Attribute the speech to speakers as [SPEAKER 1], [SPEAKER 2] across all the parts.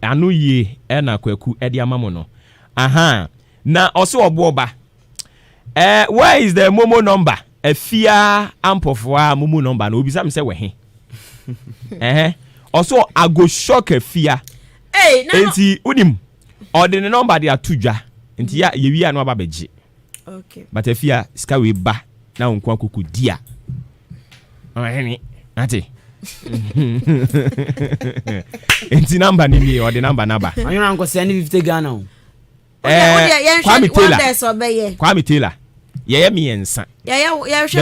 [SPEAKER 1] anu ye na kwaku edi amamo no aha na oso oboba where is the momo number afia ampofo momo number na obisa me say we he oso ago shock afia enti unim ordinary number dey atudwa enti ya yewi anu aba beji
[SPEAKER 2] okay
[SPEAKER 1] but afia ska we ba na onkwa koku dia aheni ati enti number ni mi ordinary number naba
[SPEAKER 3] anyo anko send 50 Ghana
[SPEAKER 1] Kwame Taylor ye mi ensa
[SPEAKER 2] ye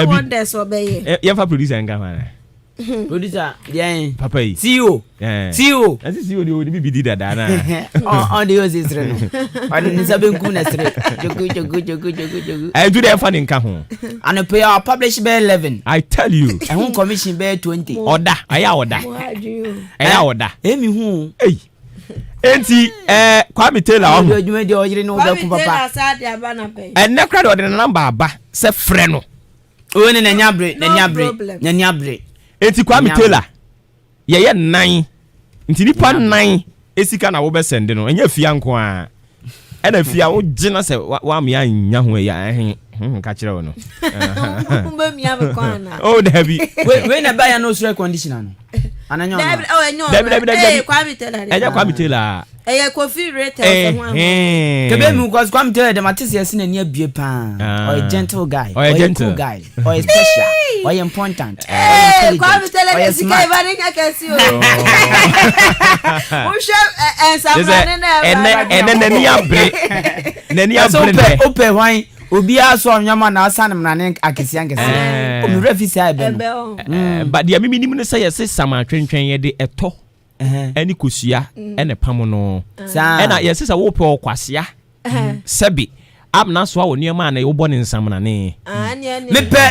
[SPEAKER 2] wonders obeye
[SPEAKER 1] ye fa producer nga ma
[SPEAKER 3] producer yeah
[SPEAKER 1] papa yi
[SPEAKER 3] CEO CEO
[SPEAKER 1] asi CEO de odi bibidi dada na
[SPEAKER 3] on the ose sre no on ni sabe nku na sre jogo
[SPEAKER 1] do the fan nka ho
[SPEAKER 3] and pay our publish by 11
[SPEAKER 1] I tell you
[SPEAKER 3] and who commission by 20
[SPEAKER 1] order aya order emi hu enti Kwame Taylor
[SPEAKER 3] o adwuma de oyire no da ku papa
[SPEAKER 2] and
[SPEAKER 1] na kra de number aba se frɛ no
[SPEAKER 3] o ne na nyabre
[SPEAKER 1] enti Kwame Taylor ye nan enti nipa nan esika na wo be send no enya fia nko a na fia wo gina se wa me anya ho ya ka kire wo no
[SPEAKER 2] kumba mi aba kwana
[SPEAKER 1] oh dabi
[SPEAKER 3] we na buy no sure conditioner no ananya
[SPEAKER 2] dabi Kwame Taylor
[SPEAKER 1] Kwame Taylor
[SPEAKER 2] coffee rate
[SPEAKER 3] kebe mi cause Kwame Taylor de matisi ese na ni abie pa or a gentle guy or a cool guy or a special or important
[SPEAKER 2] Kwame Taylor is guy bani kakasi o o she ensamane na
[SPEAKER 1] nani abre
[SPEAKER 3] ope wan obi aso nyama na asanem na ne akesi o mi refi sai be
[SPEAKER 1] but dia mimi nim ne say yes sama twentwen ye de eto any kosua ene pam no ena yes say wo pe okwasea sebi amna so wo niam na wo bone nsam na ne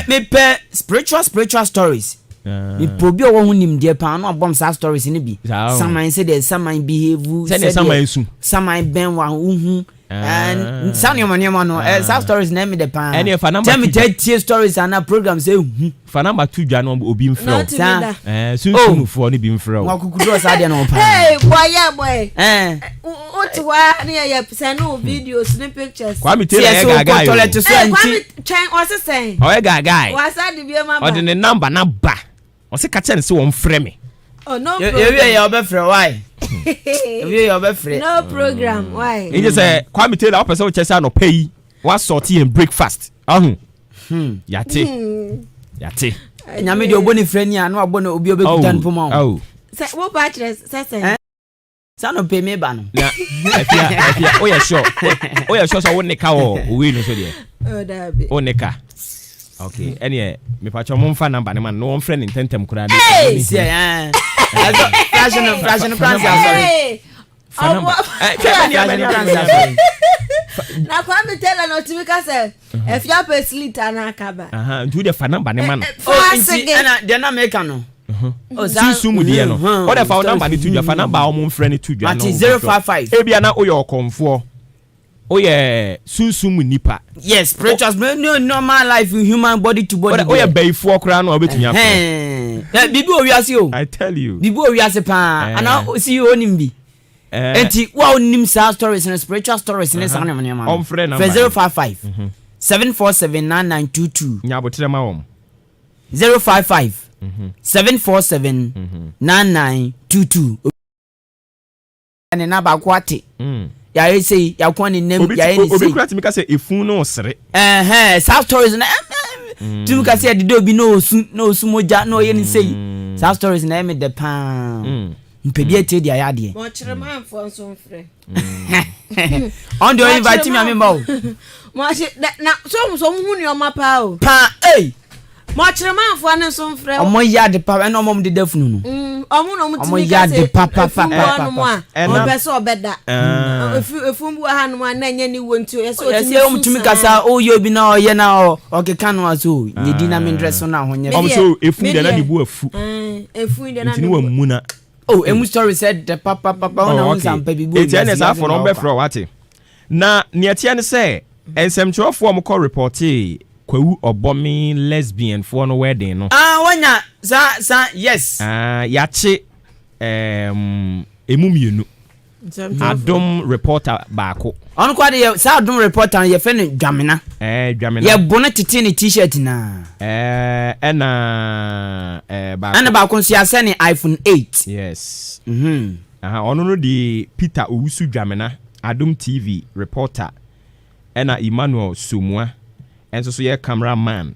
[SPEAKER 3] me pe spiritual stories me probi o wo nim de pa no abom sa stories ni bi saman say there saman behave
[SPEAKER 1] say saman su
[SPEAKER 3] saman ben wa hu and sound your no sa stories name the pan
[SPEAKER 1] any for number
[SPEAKER 3] tell me tie stories and a program say
[SPEAKER 1] for number 2 dwa no obi mfro sunsun for ni bi mfro
[SPEAKER 3] wa kukudo sa de no pa
[SPEAKER 2] hey boy oti wa na ya send no videos ni pictures
[SPEAKER 1] Kwame Taylor ya gaga yo
[SPEAKER 2] Kwame chain o se sen
[SPEAKER 1] o ya gaga
[SPEAKER 2] wa sa de bi ma ba
[SPEAKER 1] o de number na ba o se ka chen se won frɛ me
[SPEAKER 2] oh no
[SPEAKER 3] you ya obefrɛ why you ya obefrɛ
[SPEAKER 2] no program why
[SPEAKER 1] you say Kwame Taylor person we chesa no pay wa sort and breakfast yate
[SPEAKER 3] nyame de oboni frɛ ni anu abɔ na obi obekuta npo ma
[SPEAKER 1] oh
[SPEAKER 2] say wo ba kire say
[SPEAKER 3] sa no pay me ba no
[SPEAKER 1] na afia o ya sure so wo nika wo we no so de
[SPEAKER 2] oh da bi
[SPEAKER 1] o nika okay any me pa cho mo mfa number ne man no on friend intentem kura de
[SPEAKER 3] see fashion plans sorry
[SPEAKER 2] na Kwame Taylor no timika say if you pay slita na akaba
[SPEAKER 1] do the fan number ne man
[SPEAKER 3] na de na make no
[SPEAKER 1] o sumu de no o the phone number ni tudwa fan number o mo friend tudwa no
[SPEAKER 3] 055
[SPEAKER 1] e bia na o ye okonfo o ye sumu nipa
[SPEAKER 3] yes spiritual no normal life human body to body
[SPEAKER 1] o ye bayfo kura no obetumi afa
[SPEAKER 3] bibi o wiase o
[SPEAKER 1] I tell you
[SPEAKER 3] bibi o wiase pa ana see o nimbi enti wa onim sa stories and spiritual stories ne sa ne ma
[SPEAKER 1] on friend number
[SPEAKER 3] 055 7479922
[SPEAKER 1] nyabotre ma wom
[SPEAKER 3] 055 7479922 ane na ba kwate ya say ya kwani nem ya ni say
[SPEAKER 1] obi kura timi ka say efun no sere
[SPEAKER 3] sa stories na timi ka say de obi no osu moja no ye ni say sa stories na me de pan mpedi ete dia ya de
[SPEAKER 2] mo kire man fo nso mfre
[SPEAKER 3] on do invite me amemba o
[SPEAKER 2] mo na so hu ni o mapa o
[SPEAKER 3] pa
[SPEAKER 2] mo kire man fo ne nso mfre
[SPEAKER 3] o mo ya de pa na o mo de dafunu no
[SPEAKER 2] omo no mutimi ka se
[SPEAKER 3] pa
[SPEAKER 2] o be so obeda efu mbu ha no na nya ni wonti o so
[SPEAKER 3] otimi o mutimi ka sa o ye obi na o ye na o keka no aso ye di na me dress na ho nya
[SPEAKER 1] so efu de na ni bu afu
[SPEAKER 2] efu de na
[SPEAKER 1] ni wa muna
[SPEAKER 3] oh emu story said the papa ona won sam pa bibu
[SPEAKER 1] e tia sa for no be fro wate na ne tia ne say ensemchofo am call report kwawu obomi lesbian for no wedding no
[SPEAKER 3] wanya sa yes
[SPEAKER 1] yache emu mienu adom reporter baako
[SPEAKER 3] on kwa de sa adom reporter ye fe ne dwamena
[SPEAKER 1] dwamena
[SPEAKER 3] ye bone tete ne t-shirt na
[SPEAKER 1] baako
[SPEAKER 3] ana baako nso ya se ne iPhone 8
[SPEAKER 1] yes
[SPEAKER 3] ono
[SPEAKER 1] no di Peter Owusu dwamena adom TV reporter ena Emmanuel Somua enso so ye cameraman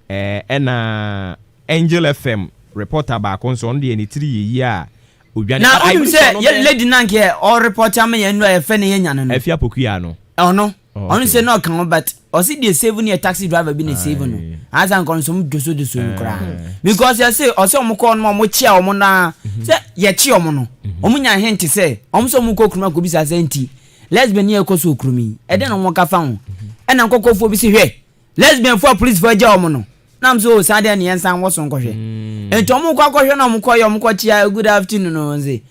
[SPEAKER 1] ena Angel FM reporter baako nso on de ni tiri yi a
[SPEAKER 3] na I say ye lady nanke all reporter me ye no e fe ne ye nyane no
[SPEAKER 1] afia pokuya no
[SPEAKER 3] ono say no kan but o si dey save ne taxi driver bi ne save no as an konsom doso nkra because you say o say omko no mo chia omo na say ye chia omo no omo nya hint say omo so omko kruma ko bi sa senti lesbian ye ko so krumi e de no mo ka fa ho e na nkokofo bi si hwe lesbian for police for ja omo no nam so sa de ne yensan wo so nkɔhwe ento omo kwa kɔhwe na omo kɔ ye omo kɔ chia good afternoon no nze